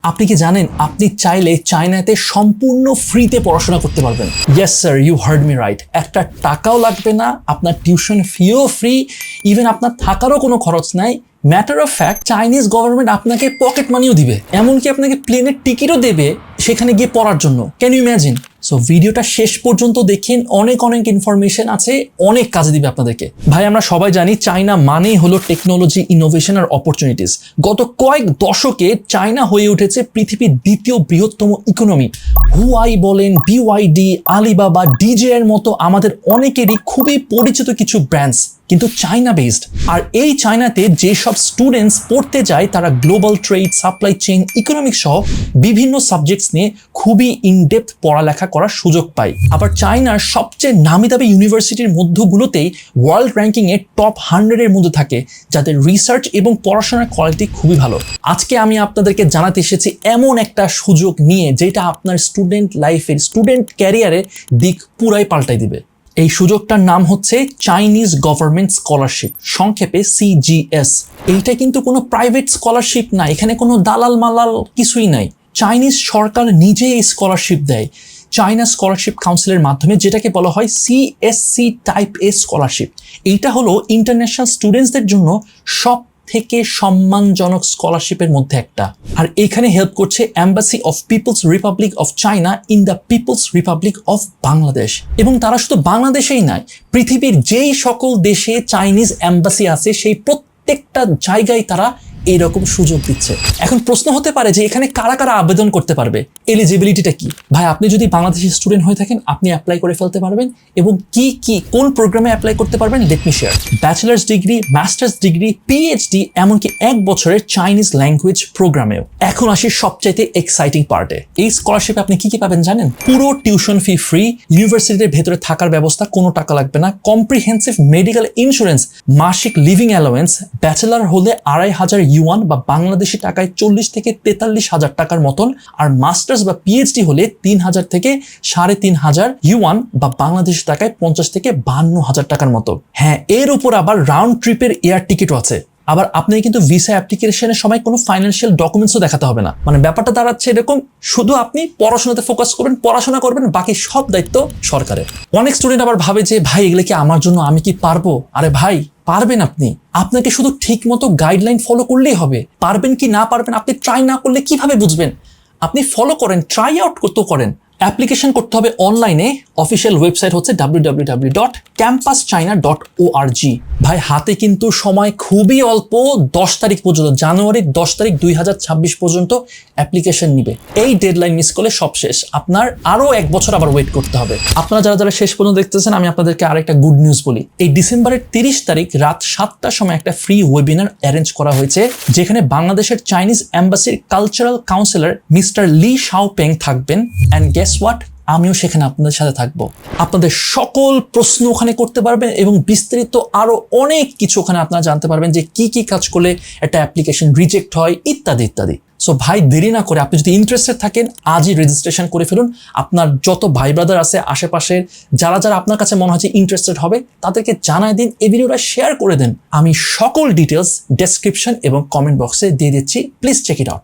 আপনি কি জানেন আপনি চাইলে চায়নাতে সম্পূর্ণ ফ্রিতে পড়াশোনা করতে পারবেন? Yes sir, you heard me right. একটা টাকাও লাগবে না, আপনার টিউশন ফিও ফ্রি, ইভেন আপনার থাকারও কোনো খরচ নাই। Matter of fact, Chinese government আপনাকে পকেট মানিও দিবে, এমনকি আপনাকে প্লেনের টিকিটও দেবে সেখানে গিয়ে পড়ার জন্য। Can you imagine? সো ভিডিওটা শেষ পর্যন্ত দেখেন, অনেক ইনফরমেশন আছে, অনেক কাজে দিবে আপনাদেরকে। ভাই, আমরা সবাই জানি চায়না মানেই হলো টেকনোলজি, ইনোভেশন আর অপরচুনিটিস। গত কয়েক দশকে চায়না হয়ে উঠেছে পৃথিবীর দ্বিতীয় বৃহত্তম ইকোনমি। হুয়াই বলেন, বিওয়াইডি, আলিবাবা, ডিজে এর মতো আমাদের অনেকেরই খুবই পরিচিত কিছু ব্র্যান্ডস কিন্তু চায়না বেসড। আর এই চায়নাতে যেসব স্টুডেন্টস পড়তে যায় তারা global trade, supply chain, economics সহ বিভিন্ন সাবজেক্টস নিয়ে খুবই ইনডেপথ পড়ালেখা করার সুযোগ পায়। আবার চায়নার সবচেয়ে নামিদামি ইউনিভার্সিটির মধ্যগুলোতেই ওয়ার্ল্ড র্যাঙ্কিংয়ে টপ 100 এর মধ্যে থাকে, যাদের রিসার্চ এবং পড়াশোনার কোয়ালিটি খুবই ভালো। আজকে আমি আপনাদেরকে জানাতে এসেছি এমন একটা সুযোগ নিয়ে যেটা আপনার স্টুডেন্ট লাইফের, স্টুডেন্ট ক্যারিয়ারের দিক পুরাই পাল্টাই দিবে। এই সুযোগটার নাম হচ্ছে চাইনিজ গভর্নমেন্ট স্কলারশিপ, সংক্ষেপে CGS। এইটা কিন্তু কোনো প্রাইভেট স্কলারশিপ না, এখানে কোনো দালাল মালাল কিছুই নাই। চাইনিজ সরকার নিজে এই স্কলারশিপ দেয় চায়না স্কলারশিপ কাউন্সিলের মাধ্যমে, যেটাকে বলা হয় CSC টাইপ এ স্কলারশিপ। এইটা হলো ইন্টারন্যাশনাল স্টুডেন্টসদের জন্য সব থেকে সম্মানজনক স্কলারশিপের মধ্যে একটা। আর এখানে হেল্প করছে embassy of people's republic of China in the people's republic of Bangladesh. এবং তারা শুধু বাংলাদেশেই নয়, পৃথিবীর যেই সকল দেশে চাইনিজ এম্বাসি আছে সেই প্রত্যেকটা জায়গায় তারা এইরকম সুযোগ দিচ্ছে। এখন প্রশ্ন হতে পারে যে এখানে কারা কারা আবেদন করতে পারবে, এলিজিবিলিটিটা কি? ভাই, আপনি যদি বাংলাদেশি স্টুডেন্ট হয়ে থাকেন আপনি অ্যাপ্লাই করে ফেলতে পারবেন। এবং কোন প্রোগ্রামে অ্যাপ্লাই করতে পারবেন let me share. Bachelor's degree, master's degree, PhD, এমনকি 1 বছরের চাইনিজ ল্যাঙ্গুয়েজ প্রোগ্রামেও। এখন আসি সবচাইতে এক্সাইটিং পার্টে। এই স্কলারশিপে আপনি কি পাবেন জানেন? পুরো টিউশন ফি ফ্রি, ইউনিভার্সিটির ভেতরে থাকার ব্যবস্থা, কোনো টাকা লাগবে না, কম্প্রিহেন্সিভ মেডিকেল ইন্স্যুরেন্স, মাসিক লিভিং অ্যালাওয়েন্স, ব্যাচেলার হলে 2500 ইউয়ান বা বাংলাদেশি টাকায় 40 থেকে 43,000 টাকার মতন, আর মাস্টার্স বা PhD হলে 3,000 থেকে 3,500 ইউয়ান বা বাংলাদেশি টাকায় 50 থেকে 52,000 টাকার মতো। হ্যাঁ, এর উপর আবার রাউন্ড ট্রিপের এয়ার টিকিটও আছে। আবার আপনি কিন্তু ভিসা অ্যাপ্লিকেশনের সময় কোনো ফাইন্যান্সিয়াল ডকুমেন্টসও দেখাতে হবে না। মানে ব্যাপারটা দাঁড়াচ্ছে এরকম, শুধু আপনি পড়াশোনাতে ফোকাস করবেন, পড়াশোনা করবেন, বাকি সব দায়িত্ব সরকারের। অনেক স্টুডেন্ট আবার ভাবে যে ভাই এগুলো কি আমার জন্য, আমি কি পারবো? আরে ভাই, পারবেন আপনি। আপনাকে শুধু ঠিক মতো গাইডলাইন ফলো করলেই হবে। পারবেন কি না পারবেন আপনি ট্রাই না করলে কিভাবে বুঝবেন? আপনি ফলো করেন, ট্রাই আউট করতেও করেন। অ্যাপ্লিকেশন করতে হবে অনলাইনে। অফিসিয়াল ওয়েবসাইট হচ্ছে www.campuschina.org। ভাই, হাতে কিন্তু সময় খুবই অল্প, 10 তারিখ পর্যন্ত, জানুয়ারির 10 তারিখ 2026 পর্যন্ত অ্যাপ্লিকেশন নিবে। এই ডেডলাইন মিস করলে সব শেষ, আপনার আরো 1 বছর আবার ওয়েট করতে হবে। আপনারা যারা শেষ পর্যন্ত দেখতেছেন, আমি আপনাদেরকে আরেকটা গুড নিউজ বলি। এই ডিসেম্বরের 30 তারিখ রাত 7টার সময় একটা ফ্রি ওয়েবিনার অ্যারেঞ্জ করা হয়েছে, যেখানে বাংলাদেশের চাইনিজ এম্বাসির cultural counsellor mister Li Shaopeng থাকবেন। অ্যান্ড গেস হোয়াট, আমিও সেখানে আপনাদের সাথে থাকবো। আপনাদের সকল প্রশ্ন ওখানে করতে পারবেন এবং বিস্তারিত আরো অনেক কিছু ওখানে আপনারা জানতে পারবেন, যে কি কাজ করলে একটা অ্যাপ্লিকেশন রিজেক্ট হয়, ইত্যাদি ইত্যাদি। সো ভাই, দেরি না করে আপনি যদি ইন্টারেস্টেড থাকেন আজই রেজিস্ট্রেশন করে ফেলুন। আপনার যত ভাই ব্রাদার আছে আশেপাশের, যারা আপনার কাছে মনে হয় যে ইন্টারেস্টেড হবে, তাদেরকে জানাই দিন, এই ভিডিওটা শেয়ার করে দেন। আমি সকল ডিটেলস ডেসক্রিপশন এবং কমেন্ট বক্সে দিয়ে দিচ্ছি, প্লিজ চেক ইট আউট।